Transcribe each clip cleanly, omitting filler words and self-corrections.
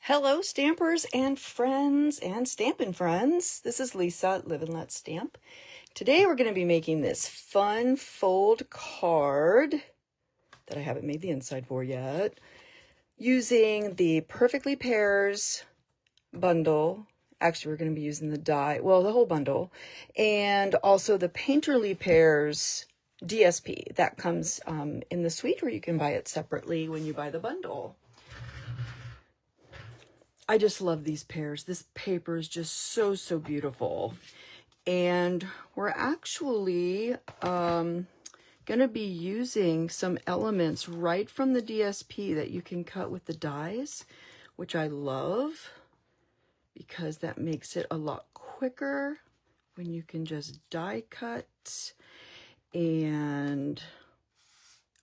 Hello, Stampers and friends and Stampin' friends. This is Lisa at Live and Let Stamp. Today we're going to be making this fun fold card that I haven't made the inside for yet, using the Perfectly Pears bundle. Actually, we're going to be using the die, well, the whole bundle, and also the Painterly Pears DSP. That comes in the suite, or you can buy it separately when you buy the bundle. I just love these pears. This paper is just so beautiful. And we're actually going to be using some elements right from the DSP that you can cut with the dies, which I love because that makes it a lot quicker when you can just die cut. And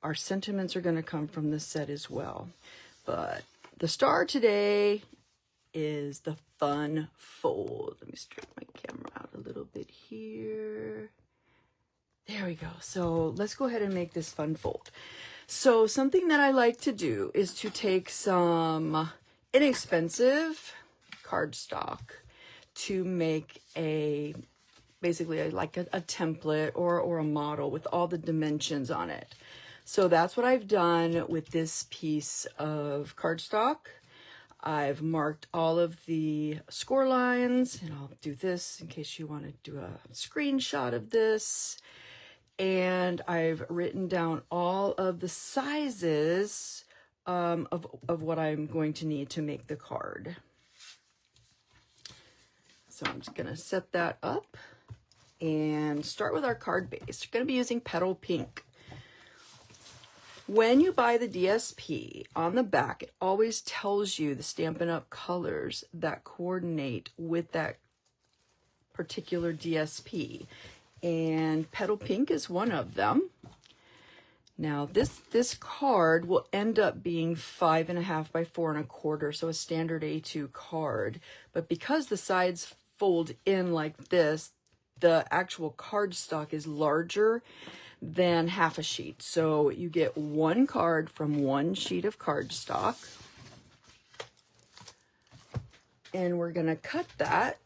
our sentiments are going to come from this set as well. But the star today is the fun fold. Let me straighten my camera out a little bit here. There we go. So let's go ahead and make this fun fold. So something that I like to do is to take some inexpensive cardstock to make basically like a template or a model with all the dimensions on it. So that's what I've done with this piece of cardstock. I've marked all of the score lines, and I'll do this in case you want to do a screenshot of this. And I've written down all of the sizes of what I'm going to need to make the card. So I'm just going to set that up and start with our card base. We're going to be using Petal Pink. When you buy the DSP, on the back, it always tells you the Stampin' Up! Colors that coordinate with that particular DSP. And Petal Pink is one of them. Now, this card will end up being 5.5 by 4.25, so a standard A2 card. But because the sides fold in like this, the actual cardstock is larger than half a sheet. So you get one card from one sheet of cardstock. And we're going to cut that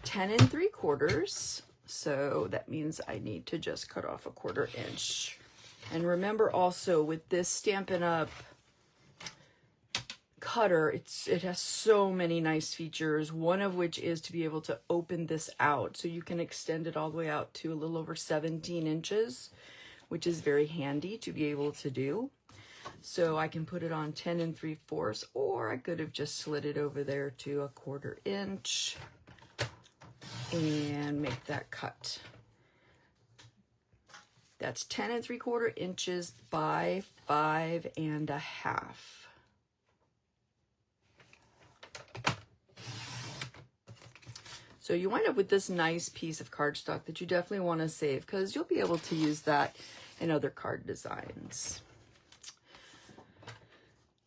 10 3/4. So that means I need to just cut off 1/4 inch. And remember also with this Stampin' Up! Cutter, it has so many nice features, one of which is to be able to open this out, so you can extend it all the way out to a little over 17 inches, which is very handy to be able to do. So I can put it on 10 3/4, or I could have just slid it over there to 1/4 inch and make that cut. That's 10 3/4 inches by 5.5. So you wind up with this nice piece of cardstock that you definitely want to save, because you'll be able to use that in other card designs.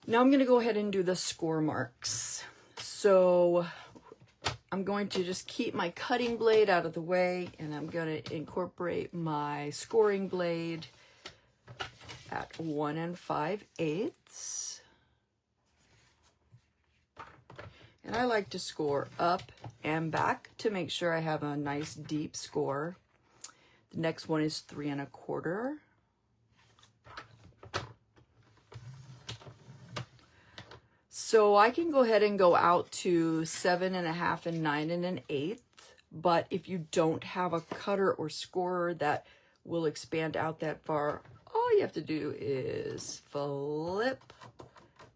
Now I'm going to go ahead and do the score marks. So I'm going to just keep my cutting blade out of the way, and I'm going to incorporate my scoring blade at 1 5/8. And I like to score up and back to make sure I have a nice deep score. The next one is 3 1/4. So I can go ahead and go out to 7 1/2 and 9 1/8. But if you don't have a cutter or scorer that will expand out that far, all you have to do is flip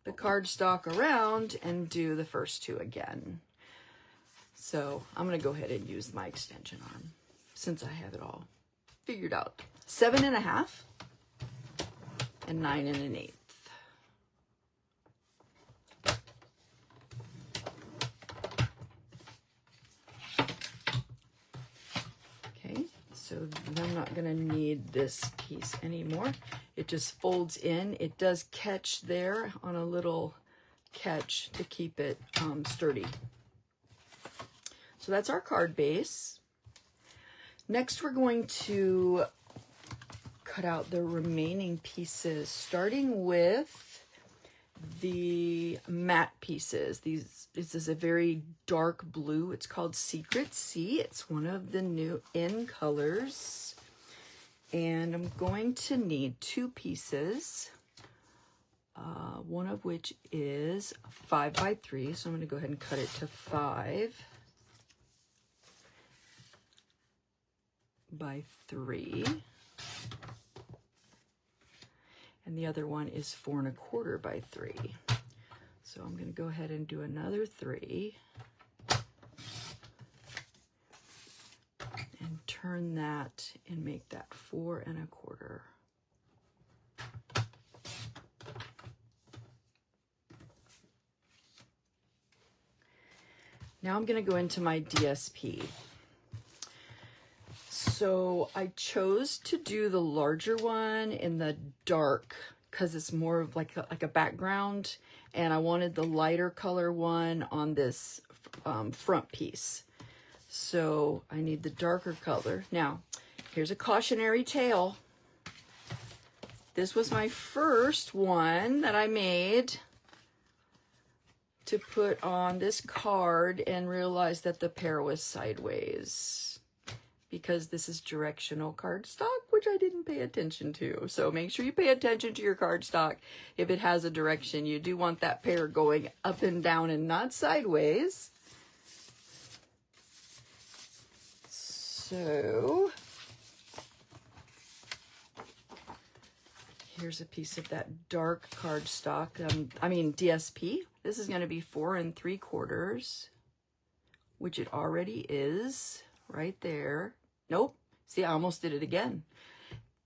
the cardstock around and do the first two again. So I'm going to go ahead and use my extension arm since I have it all figured out. 7 1/2 and 9 1/8. Okay, so I'm not going to need this piece anymore. It just folds in. It does catch there on a little catch to keep it sturdy. So that's our card base. Next, we're going to cut out the remaining pieces, starting with the matte pieces. This is a very dark blue. It's called Secret Sea. It's one of the new in colors. And I'm going to need 2 pieces, one of which is 5 by 3. So I'm going to go ahead and cut it to 5 by 3. And the other one is 4 1/4 by 3. So I'm going to go ahead and do another 3 and turn that and make that 4 1/4. Now I'm going to go into my DSP. So I chose to do the larger one in the dark because it's more of like a background, and I wanted the lighter color one on this front piece. So I need the darker color. Now, here's a cautionary tale. This was my first one that I made to put on this card and realized that the pear was sideways, because this is directional cardstock, which I didn't pay attention to. So make sure you pay attention to your cardstock. If it has a direction, you do want that pear going up and down and not sideways. So here's a piece of that dark cardstock. DSP. This is going to be 4 3/4, which it already is. Right there. Nope. See, I almost did it again.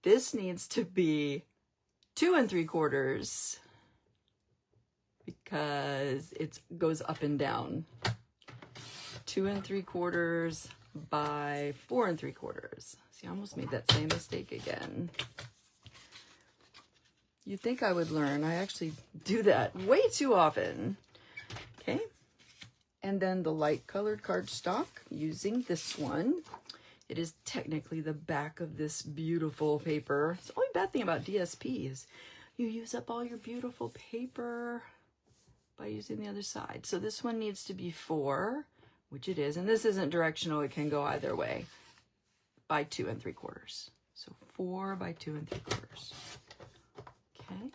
This needs to be 2 3/4 because it goes up and down. 2 3/4 by 4 3/4. See, I almost made that same mistake again. You'd think I would learn. I actually do that way too often. Okay. And then the light colored cardstock, using this one. It is technically the back of this beautiful paper. The only bad thing about DSP is you use up all your beautiful paper by using the other side. So this one needs to be 4, which it is. And this isn't directional. It can go either way, by 2 3/4. So 4 by 2 3/4. Okay.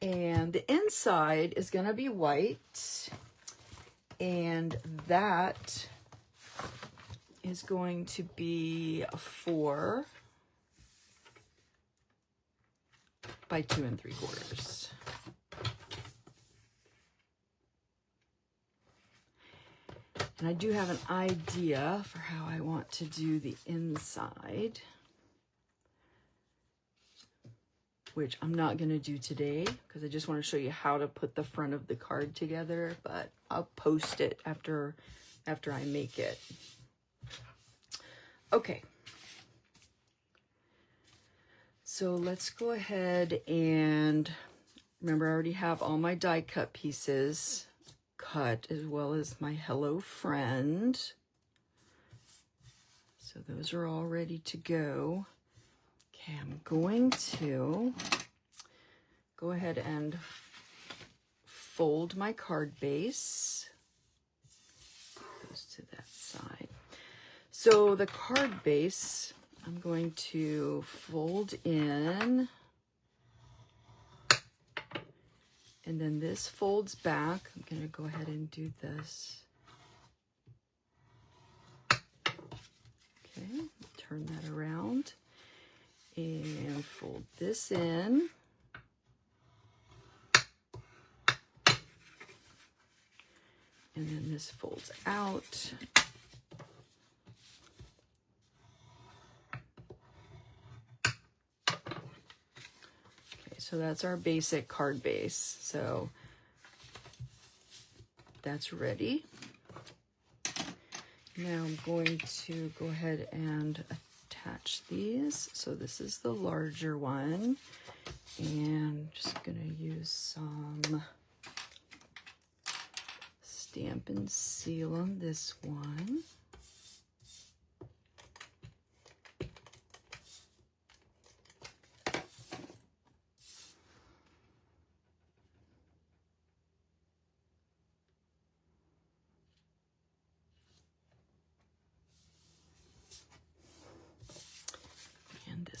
And the inside is going to be white, and that is going to be a 4 by 2 3/4. And I do have an idea for how I want to do the inside, which I'm not going to do today because I just want to show you how to put the front of the card together, but I'll post it after I make it. Okay. So let's go ahead and remember, I already have all my die cut pieces cut, as well as my Hello Friend. So those are all ready to go. Okay, I'm going to go ahead and fold my card base. Goes to that side. So the card base, I'm going to fold in, and then this folds back. I'm going to go ahead and do this. Okay, turn that around. And fold this in. And then this folds out. Okay, so that's our basic card base. So that's ready. Now I'm going to go ahead and attach these. So this is the larger one, and I'm just going to use some Stampin' Seal on this one.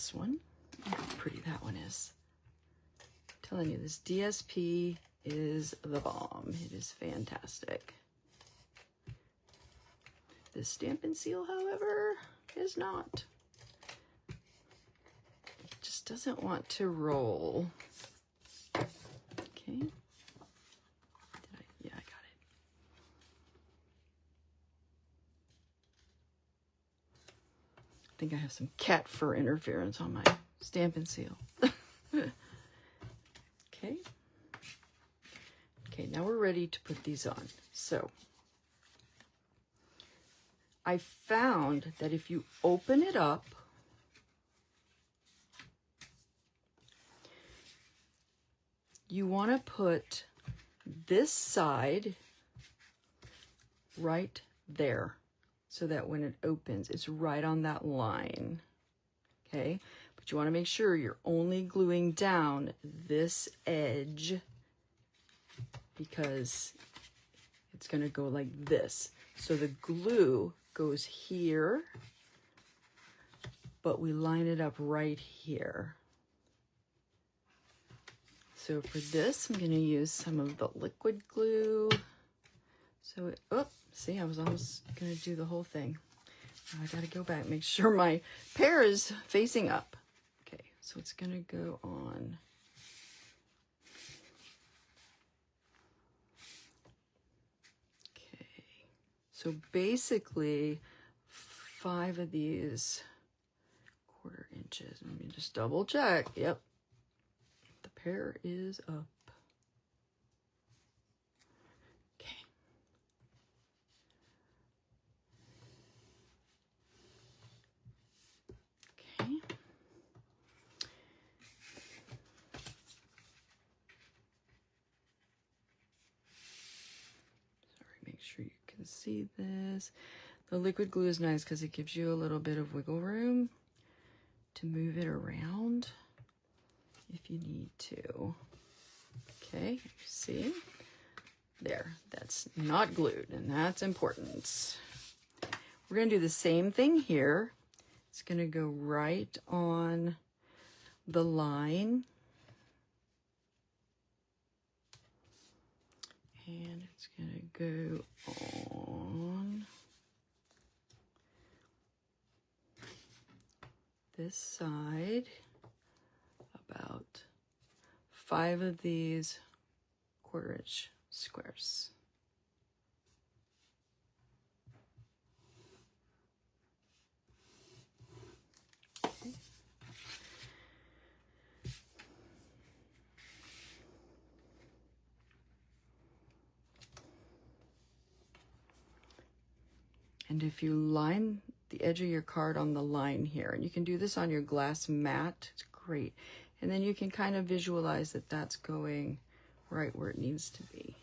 this one. Look how pretty that one is. I'm telling you, this DSP is the bomb. It is fantastic. This Stampin' seal, however, is not. It just doesn't want to roll. Okay. Yeah, I got it. I think I have some cat fur interference on my Stampin' seal. Okay. Okay, now we're ready to put these on. So I found that if you open it up, you want to put this side right there so that when it opens, it's right on that line. Okay, but you want to make sure you're only gluing down this edge because it's going to go like this. So the glue goes here, but we line it up right here. So for this, I'm going to use some of the liquid glue. So, oh, see, I was almost going to do the whole thing. I got to go back, make sure my pear is facing up. Okay, so it's going to go on. Okay, so basically 5 of these 1/4 inches. Let me just double check. Yep, the pear is up. Okay. Okay. Sorry, make sure you can see this. The liquid glue is nice because it gives you a little bit of wiggle room to move it around if you need to. Okay, see? There, that's not glued, and that's important. We're going to do the same thing here. It's going to go right on the line. And it's going to go on this side, about 5 of these 1/4 inch squares. Okay. And if you line the edge of your card on the line here, and you can do this on your glass mat, it's great. And then you can kind of visualize that that's going right where it needs to be.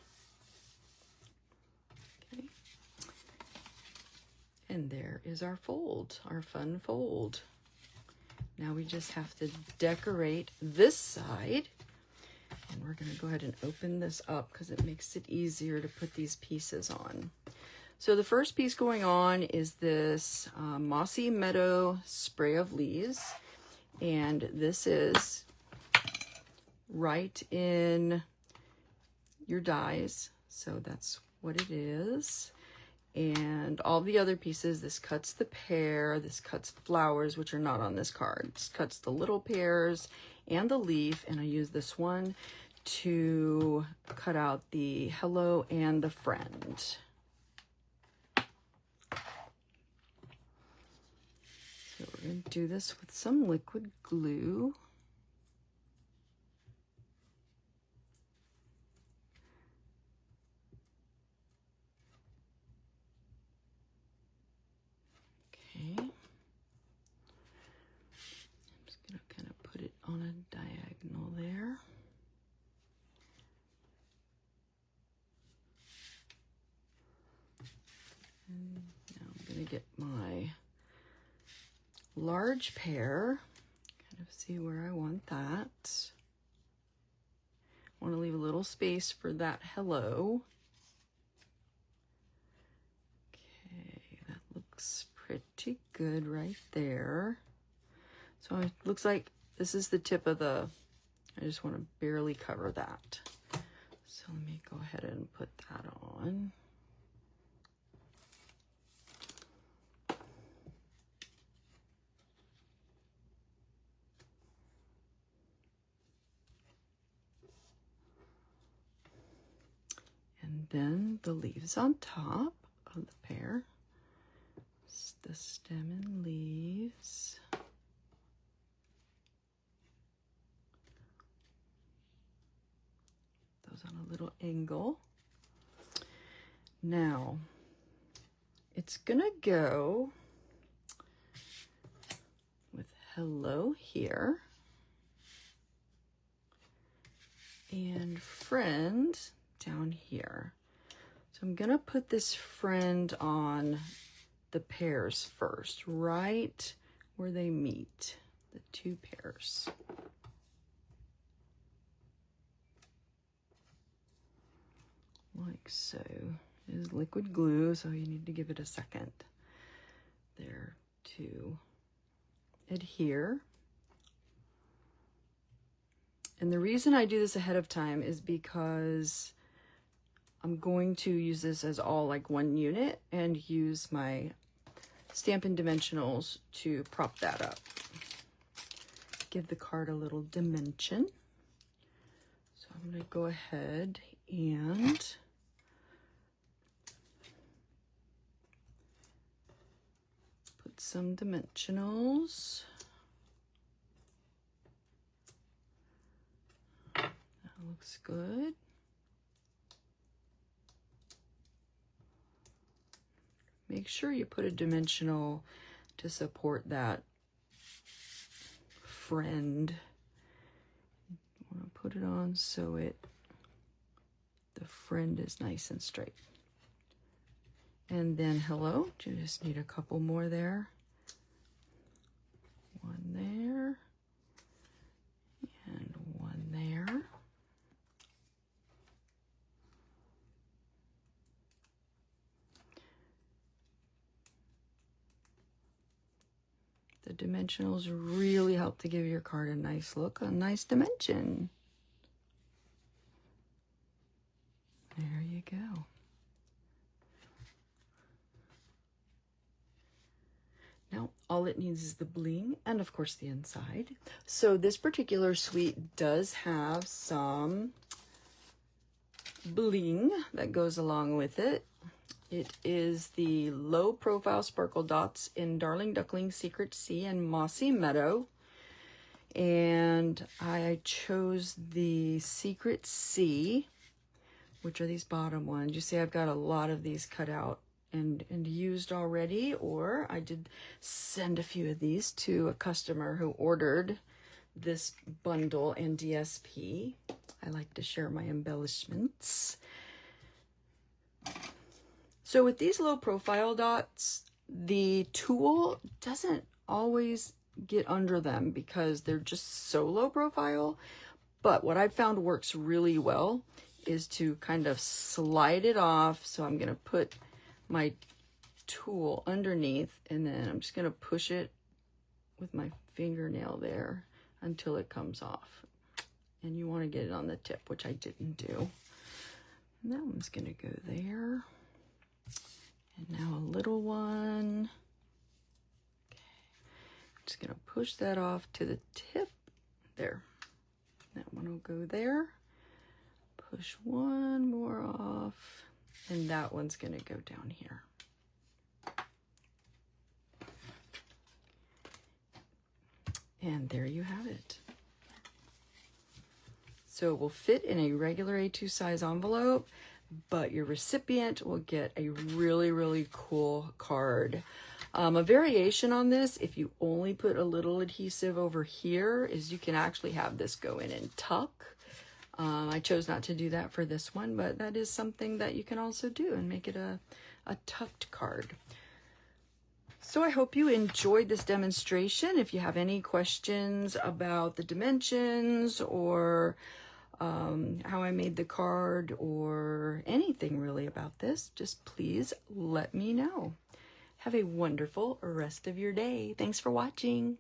Okay. And there is our fold, our fun fold. Now we just have to decorate this side. And we're going to go ahead and open this up because it makes it easier to put these pieces on. So the first piece going on is this Mossy Meadow Spray of Leaves. And this is right in your dies. So that's what it is. And all the other pieces, this cuts the pear, this cuts flowers, which are not on this card. This cuts the little pears and the leaf. And I use this one to cut out the hello and the friend. So we're going to do this with some liquid glue. Okay. I'm just going to kind of put it on a diagonal there. And now I'm going to get my large pear, kind of see where I want that. I want to leave a little space for that hello. Okay, that looks pretty good right there. So it looks like this is the tip of the, I just want to barely cover that. So let me go ahead and put that on. And then the leaves on top of the pear. It's the stem and leaves. Those on a little angle. Now, it's gonna go with hello here. And friend down here. So I'm gonna put this friend on the pears first, right where they meet, the two pears. Like so. It is liquid glue, so you need to give it a second there to adhere. And the reason I do this ahead of time is because I'm going to use this as all like one unit and use my Stampin' Dimensionals to prop that up. Give the card a little dimension. So I'm going to go ahead and put some dimensionals. That looks good. Make sure you put a dimensional to support that friend. I want to put it on so the friend is nice and straight. And then hello, you just need a couple more there. One there and one there. The dimensionals really help to give your card a nice look, a nice dimension. There you go. Now, all it needs is the bling and, of course, the inside. So this particular suite does have some bling that goes along with it. It is the low profile sparkle dots in Darling Duckling, Secret Sea, and Mossy Meadow. And I chose the Secret Sea, which are these bottom ones. You see I've got a lot of these cut out and used already, or I did send a few of these to a customer who ordered this bundle in DSP. I like to share my embellishments. So with these low profile dots, the tool doesn't always get under them because they're just so low profile. But what I've found works really well is to kind of slide it off. So I'm going to put my tool underneath and then I'm just going to push it with my fingernail there until it comes off. And you want to get it on the tip, which I didn't do. And that one's going to go there. And now a little one. Okay. I'm just going to push that off to the tip. There. That one will go there. Push one more off. And that one's going to go down here. And there you have it. So it will fit in a regular A2 size envelope, but your recipient will get a really, really cool card. A variation on this, if you only put a little adhesive over here, is you can actually have this go in and tuck. I chose not to do that for this one, but that is something that you can also do and make it a tucked card. So I hope you enjoyed this demonstration. If you have any questions about the dimensions or how I made the card or anything really about this, just please let me know. Have a wonderful rest of your day. Thanks for watching.